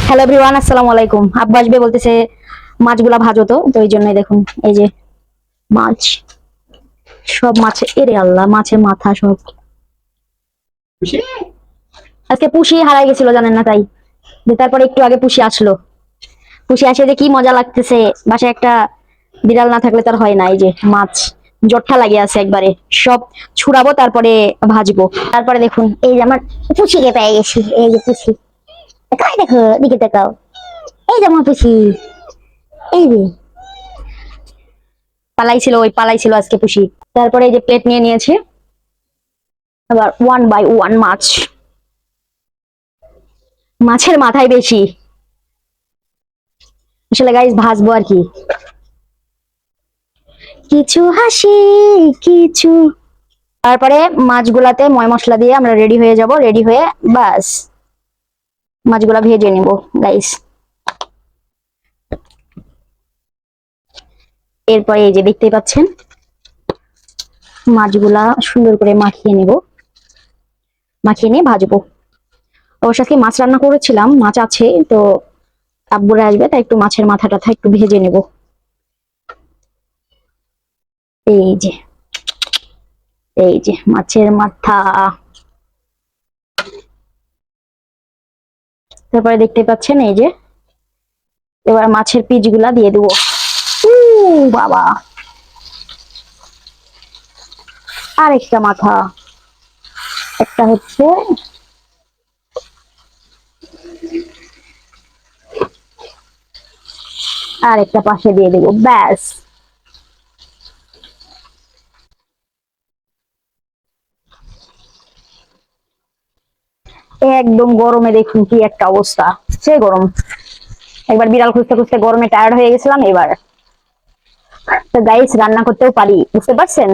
Hello everyone, আসসালামু আলাইকুম। আব্বা আসবে বলতেছে মাছগুলা ভাজো তো এই জন্যই দেখুন এই যে মাছ, সব মাছ। এরে আল্লাহ, মাছের মাথা সব। আজকে পুষি হারাই গেছিল জানেন না, তাই যে তারপরে একটু আগে পুষি আসলো। পুষি আসে যে কি মজা লাগতেছে। বাসায় একটা বিড়াল না থাকলে তার হয় না। এই যে মাছ জট্টা লাগিয়ে আছে একবারে, সব ছুড়াবো তারপরে ভাজবো। তারপরে দেখুন এই যে আমার পুষিকে পেয়ে গেছি। এই যে পুষি, তাই দেখো দিকে তাকাও। এই যে আমার পুষি, এই যে পালাই ছিল আজকে পুষি। তারপরে এই যে প্লেট নিয়ে নিয়েছে, আবার ওয়ান বাই ওয়ান মাছ। মাছের মাথায় বেশি আসলে গাইস, ভাজবো আর কি। কিছু হাসি, কিছু। তারপরে মাছগুলাতে ময় মশলা দিয়ে আমরা রেডি হয়ে যাব। রেডি হয়ে বাস মাছগুলা ভেজে নিব গাইস। এরপরে এই যে দেখতেই পাচ্ছেন মাছগুলা সুন্দর করে মাখিয়ে নিব, মাখিয়ে নিয়ে ভাজবো। অবশ্য আজকে মাছ রান্না করেছিলাম, মাছ আছে তো, আব্বুরা আসবে তাই একটু মাছের মাথাটা একটু ভেজে নেব। এই যে, এই যে মাছের মাথা। তারপরে দেখতে পাচ্ছেন এই যে, এবার মাছের পিস গুলা দিয়ে দেবো। বাবা, আর একটা মাথা, একটা হচ্ছে আর একটা পাশে দিয়ে দেবো, ব্যাস। একদম গরমে দেখুন কি একটা অবস্থা, সে গরম। একবার বিড়াল খুঁজতে খুঁজতে গরমে টায়ার্ড হয়ে গেছিলাম। এবার তো গাইস রান্না করতেও পারি, বুঝতে পারছেন।